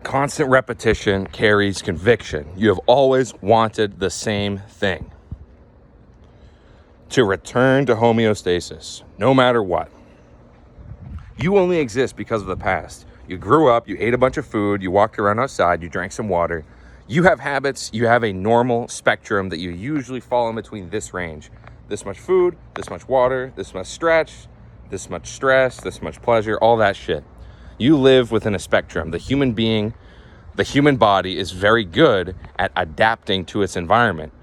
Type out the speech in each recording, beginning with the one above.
constant repetition carries conviction. You have always wanted the same thing: to return to homeostasis, no matter what. You only exist because of the past. You grew up, you ate a bunch of food, you walked around outside, you drank some water. You have habits, you have a normal spectrum that you usually fall in between this range. This much food, this much water, this much stretch, this much stress, this much pleasure, all that shit. You live within a spectrum. The human being, the human body is very good at adapting to its environment.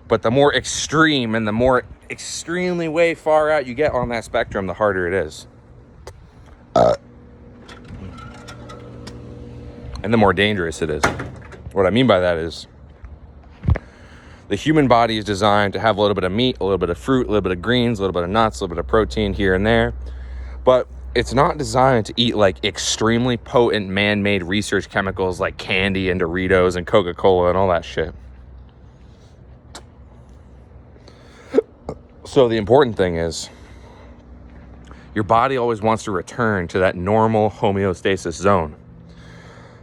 But the more extreme and the more extremely way far out you get on that spectrum, the harder it is. And the more dangerous it is. What I mean by that is the human body is designed to have a little bit of meat, a little bit of fruit, a little bit of greens, a little bit of nuts, a little bit of protein here and there. But it's not designed to eat like extremely potent man-made research chemicals like candy and Doritos and Coca-Cola and all that shit. So the important thing is your body always wants to return to that normal homeostasis zone.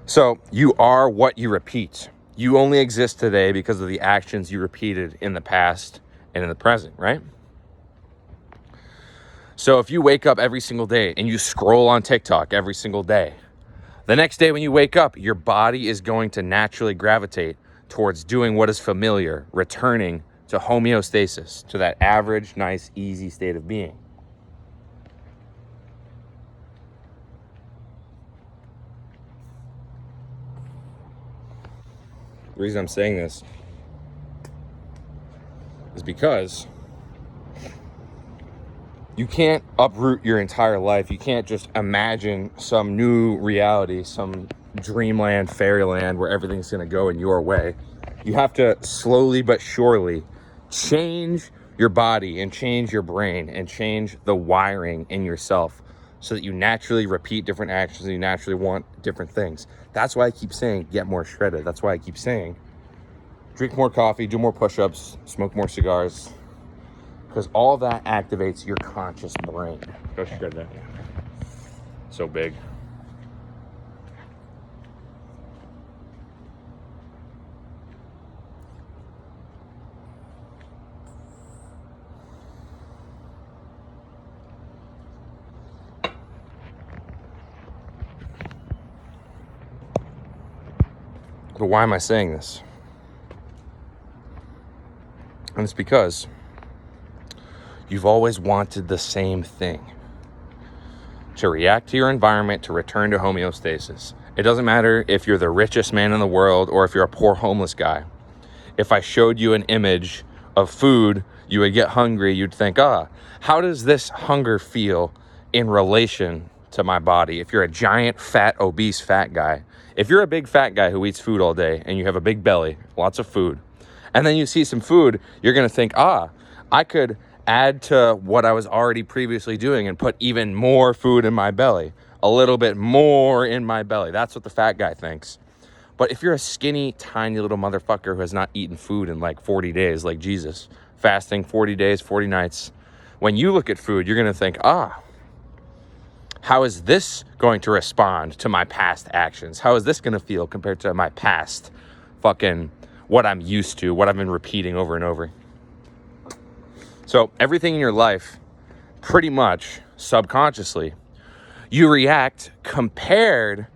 So you are what you repeat. You only exist today because of the actions you repeated in the past and in the present, right? So if you wake up every single day and you scroll on TikTok every single day, the next day when you wake up, your body is going to naturally gravitate towards doing what is familiar, returning to homeostasis, to that average, nice, easy state of being. The reason I'm saying this is because you can't uproot your entire life. You can't just imagine some new reality, some dreamland, fairyland where everything's going to go in your way. You have to slowly but surely change your body and change your brain and change the wiring in yourself so that you naturally repeat different actions and you naturally want different things. That's why I keep saying get more shredded. That's why I keep saying drink more coffee, do more push-ups, smoke more cigars, because all that activates your conscious brain. Go shred that. So big. But why am I saying this? And it's because you've always wanted the same thing: to react to your environment, to return to homeostasis. It doesn't matter if you're the richest man in the world or if you're a poor homeless guy. If I showed you an image of food, you would get hungry. You'd think, how does this hunger feel in relation to my body? If you're a giant, fat, obese, fat guy, if you're a big fat guy who eats food all day and you have a big belly, lots of food, and then you see some food, you're going to think, I could add to what I was already previously doing and put even more food in my belly, a little bit more in my belly. That's what the fat guy thinks. But if you're a skinny, tiny little motherfucker who has not eaten food in like 40 days, like Jesus, fasting 40 days, 40 nights, when you look at food, you're going to think, how is this going to respond to my past actions? How is this going to feel compared to my past fucking what I'm used to, what I've been repeating over and over? So everything in your life, pretty much subconsciously, you react compared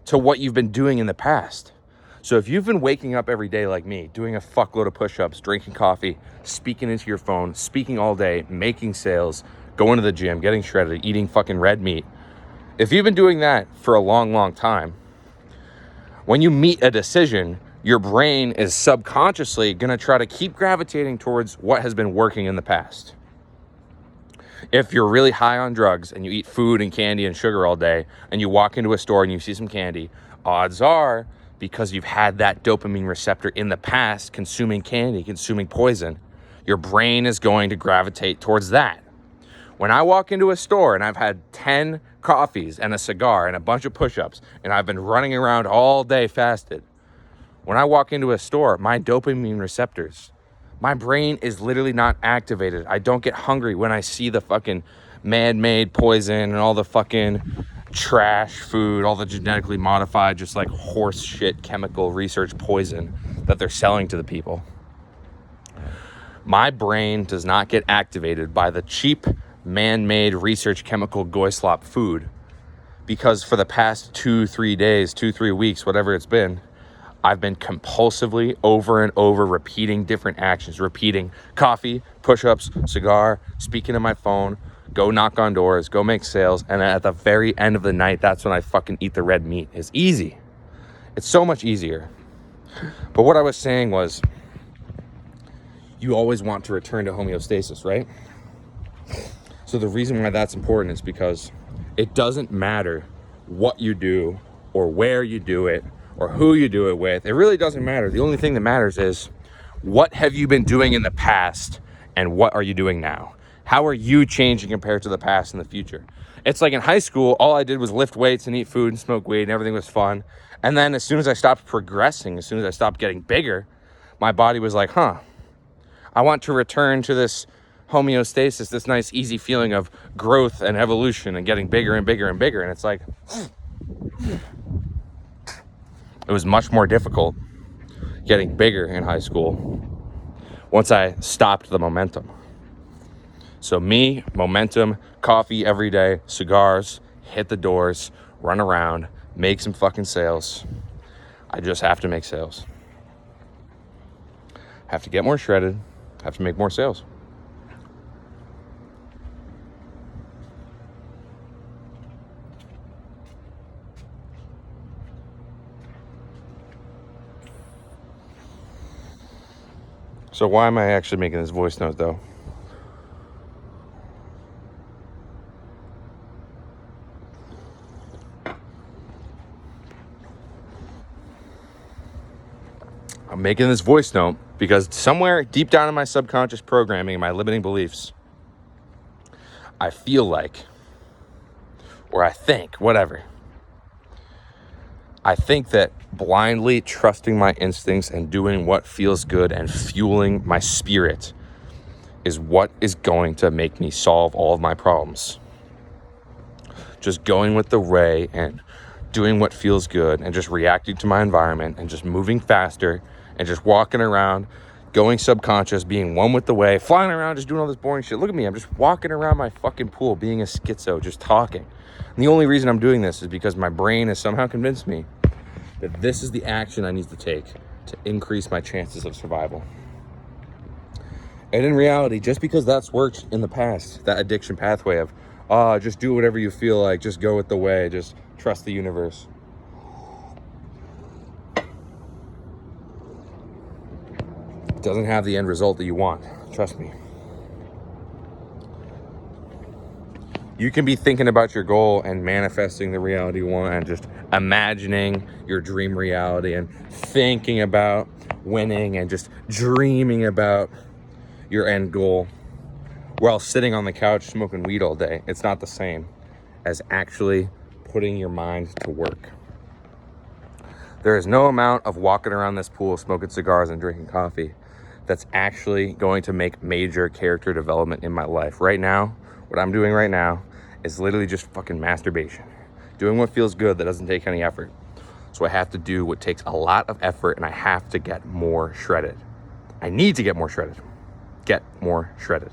to what you've been doing in the past. So if you've been waking up every day like me, doing a fuckload of push-ups, drinking coffee, speaking into your phone, speaking all day, making sales, going to the gym, getting shredded, eating fucking red meat, if you've been doing that for a long, long time, when you meet a decision, your brain is subconsciously going to try to keep gravitating towards what has been working in the past. If you're really high on drugs and you eat food and candy and sugar all day and you walk into a store and you see some candy, odds are, because you've had that dopamine receptor in the past consuming candy, consuming poison, your brain is going to gravitate towards that. When I walk into a store and I've had 10 coffees and a cigar and a bunch of push-ups and I've been running around all day fasted, when I walk into a store, my dopamine receptors, my brain is literally not activated. I don't get hungry when I see the fucking man-made poison and all the fucking trash food, all the genetically modified, just like horse shit, chemical research poison that they're selling to the people. My brain does not get activated by the cheap, man-made research chemical goy-slop food, because for the past 2-3 days, 2-3 weeks, whatever it's been, I've been compulsively over and over repeating different actions, repeating coffee, push-ups, cigar, speaking to my phone, go knock on doors, go make sales, and at the very end of the night, that's when I fucking eat the red meat. It's easy. It's so much easier. But what I was saying was, you always want to return to homeostasis, right? So the reason why that's important is because it doesn't matter what you do or where you do it or who you do it with. It really doesn't matter. The only thing that matters is, what have you been doing in the past and what are you doing now? How are you changing compared to the past and the future? It's like in high school, all I did was lift weights and eat food and smoke weed and everything was fun. And then as soon as I stopped progressing, as soon as I stopped getting bigger, my body was like, I want to return to this homeostasis, this nice easy feeling of growth and evolution and getting bigger and bigger and bigger. And it's like, it was much more difficult getting bigger in high school once I stopped the momentum. So me, momentum, coffee every day, cigars, hit the doors, run around, make some fucking sales. I just have to make sales. Have to get more shredded, have to make more sales. So why am I actually making this voice note though? I'm making this voice note because somewhere deep down in my subconscious programming and my limiting beliefs, I feel like, or I think, whatever, I think that blindly trusting my instincts and doing what feels good and fueling my spirit is what is going to make me solve all of my problems. Just going with the ray and doing what feels good and just reacting to my environment and just moving faster and just walking around, going subconscious, being one with the way, flying around, just doing all this boring shit. Look at me, I'm just walking around my fucking pool, being a schizo, just talking. And the only reason I'm doing this is because my brain has somehow convinced me that this is the action I need to take to increase my chances of survival. And in reality, just because that's worked in the past, that addiction pathway of, just do whatever you feel like, just go with the way, just trust the universe. It doesn't have the end result that you want, trust me. You can be thinking about your goal and manifesting the reality you want and just imagining your dream reality and thinking about winning and just dreaming about your end goal while sitting on the couch smoking weed all day. It's not the same as actually putting your mind to work. There is no amount of walking around this pool, smoking cigars and drinking coffee that's actually going to make major character development in my life. Right now, what I'm doing right now is literally just fucking masturbation. Doing what feels good that doesn't take any effort. So I have to do what takes a lot of effort, and I have to get more shredded. I need to get more shredded. Get more shredded.